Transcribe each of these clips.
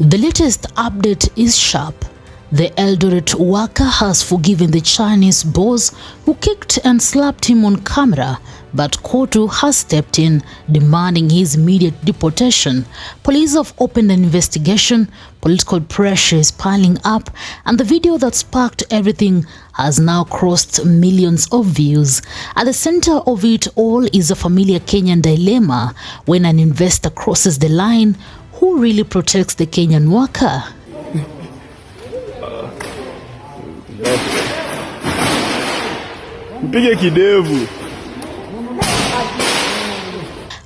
The latest update is sharp. The Eldoret worker has forgiven the Chinese boss who kicked and slapped him on camera, but COTU has stepped in, demanding his immediate deportation. Police have opened an investigation, political pressure is piling up, and the video that sparked everything has now crossed millions of views. At the center of it all is a familiar Kenyan dilemma. When an investor crosses the line, who really protects the Kenyan worker?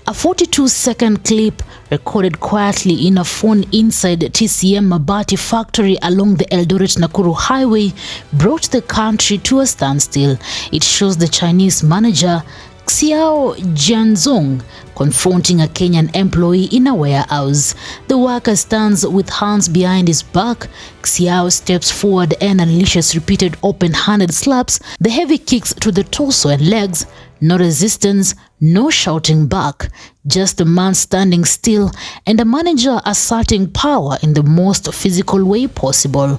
A 42-second clip recorded quietly in a phone inside TCM Mabati Factory along the Eldoret-Nakuru highway brought the country to a standstill. It shows the Chinese manager Xiao Jianzong confronting a Kenyan employee in a warehouse. The worker stands with hands behind his back. Xiao steps forward and unleashes repeated open-handed slaps, the heavy kicks to the torso and legs. No resistance, no shouting back, just a man standing still and a manager asserting power in the most physical way possible.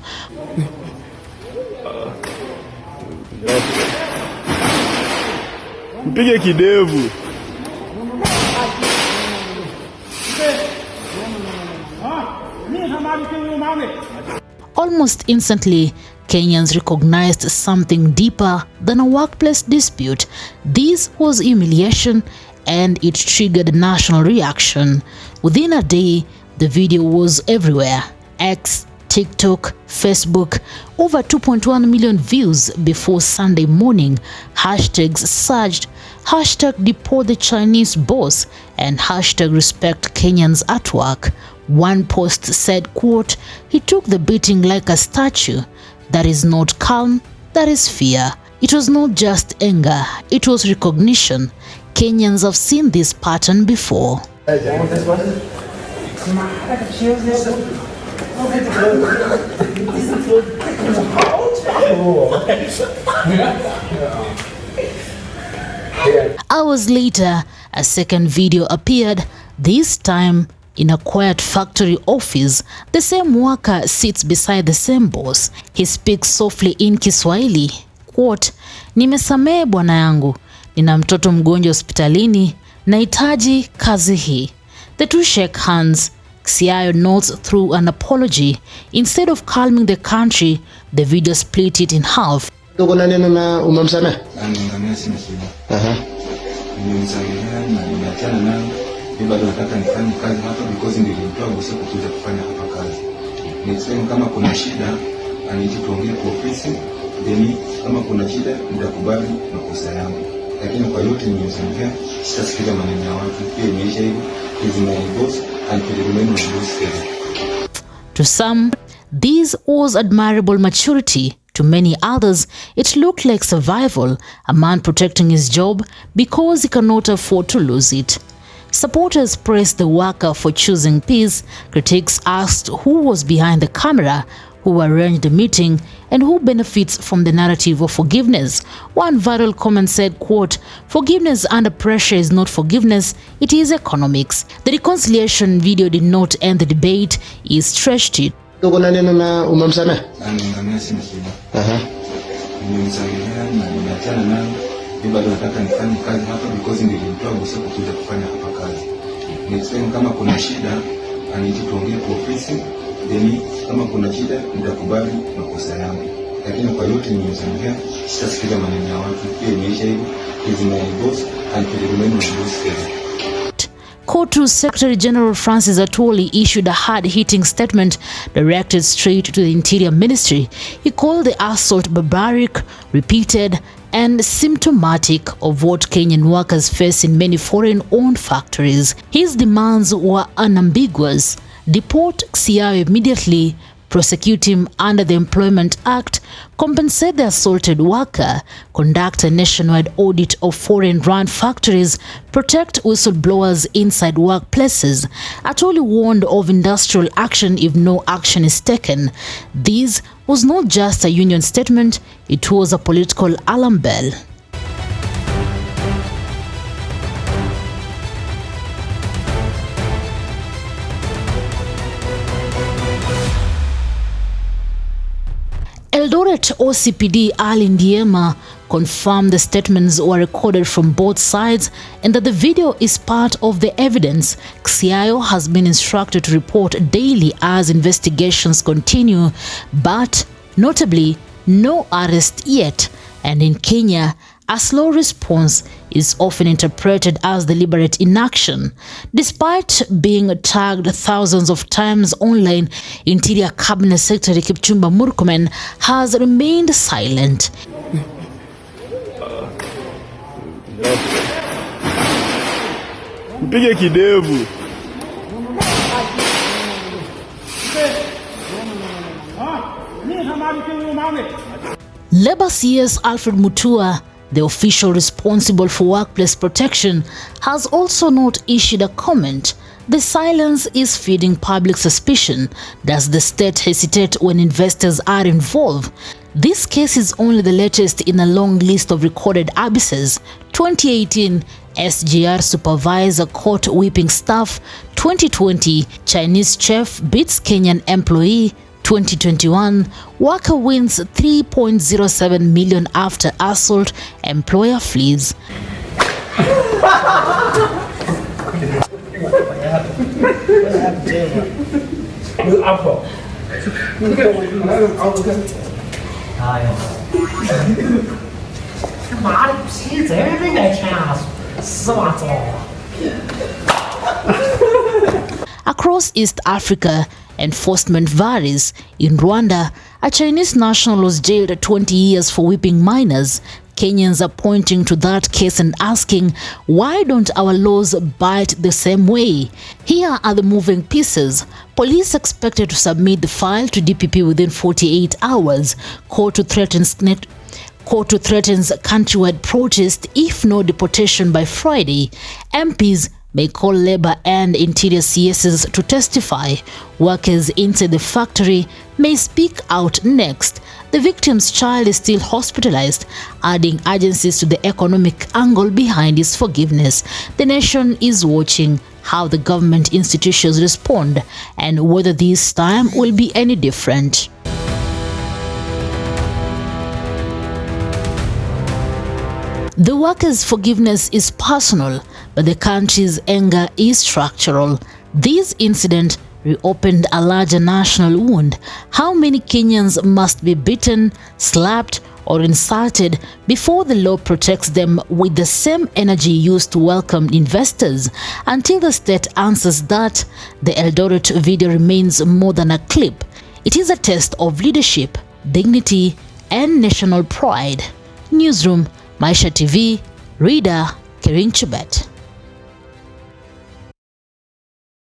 Almost instantly, Kenyans recognized something deeper than a workplace dispute. This was humiliation, and it triggered a national reaction. Within a day, the video was everywhere. X, TikTok, Facebook, over 2.1 million views before Sunday morning. Hashtags surged, hashtag deport the Chinese boss, and hashtag respect Kenyans at work. One post said, quote, "He took the beating like a statue. That is not calm, that is fear." It was not just anger, it was recognition. Kenyans have seen this pattern before. Hours later, a second video appeared, this time in a quiet factory office. The same worker sits beside the same boss. He speaks softly in Kiswahili. Quote, "Nimesamehe bwana yangu. Nina mtoto mgonjwa hospitalini. Nahitaji kazi hii." The two shake hands. Xiao nods through an apology. Instead of calming the country, the video split it in half. Bado nataka nifanye kazi hapa because nilimtoa bosi kuja kufanya hapa kazi. Next time kama kuna shida aniji tuongee kwa ofisi, then kama kuna shida nitakubali makosa yangu. Lakini kwa yote nimezungumzia, sitasikiza maneno ya watu. Pia imeisha hivyo, is my boss and he remain my boss. To some, this was admirable maturity. To many others, it looked like survival, a man protecting his job because he cannot afford to lose it. Supporters praised the worker for choosing peace. Critics asked who was behind the camera, who arranged the meeting, and who benefits from the narrative of forgiveness. One viral comment said, quote, "Forgiveness under pressure is not forgiveness, it is economics." The reconciliation video did not end the debate, it stretched it. Bado nataka nifanye kazi hapa because nilimtoa bosi kuja kufanya hapa kazi. Next time kama kuna shida aniji tuongee kwa ofisi, then kama kuna shida nitakubali makosa yangu. Lakini kwa yote nimezungumzia, sitasikiza maneno ya watu. Pia imeisha hivyo, is my boss and he remain my boss. COTU Secretary General Francis Atwoli issued a hard-hitting statement directed straight to the Interior Ministry. He called the assault barbaric, repeated, and symptomatic of what Kenyan workers face in many foreign-owned factories. His demands were unambiguous: deport Xiao immediately, prosecute him under the Employment Act, compensate the assaulted worker, conduct a nationwide audit of foreign-run factories, protect whistleblowers inside workplaces. Atwoli warned of industrial action if no action is taken. This was not just a union statement, it was a political alarm bell. Eldoret OCPD Ali Ndiema confirmed the statements were recorded from both sides and that the video is part of the evidence. CIO has been instructed to report daily as investigations continue, but notably, no arrest yet. And in Kenya, a slow response is often interpreted as deliberate inaction. Despite being tagged thousands of times online, Interior Cabinet Secretary Kipchumba Murkomen has remained silent. Mpige kidevu. Labour CS Alfred Mutua, the official responsible for workplace protection, has also not issued a comment. The silence is feeding public suspicion. Does the state hesitate when investors are involved? This case is only the latest in a long list of recorded abysses. 2018, SGR supervisor caught whipping staff. 2020, Chinese chef beats Kenyan employee. 2021, worker wins 3.07 million after assault, employer flees. Across East Africa, enforcement varies. In Rwanda, a Chinese national was jailed 20 years for whipping minors. Kenyans are pointing to that case and asking, why don't our laws bite the same way? Here are the moving pieces. Police expected to submit the file to DPP within 48 hours. COTU threatens countrywide protest if no deportation by Friday. MPs may call Labour and Interior CSs to testify. Workers inside the factory may speak out next. The victim's child is still hospitalized, adding urgencies to the economic angle behind his forgiveness. The nation is watching how the government institutions respond and whether this time will be any different. The workers' forgiveness is personal, but the country's anger is structural. This incident reopened a larger national wound. How many Kenyans must be beaten, slapped, or insulted before the law protects them with the same energy used to welcome investors? Until the state answers that, the Eldoret video remains more than a clip. It is a test of leadership, dignity, and national pride. Newsroom, Maisha TV, Reader, Kering Chibet.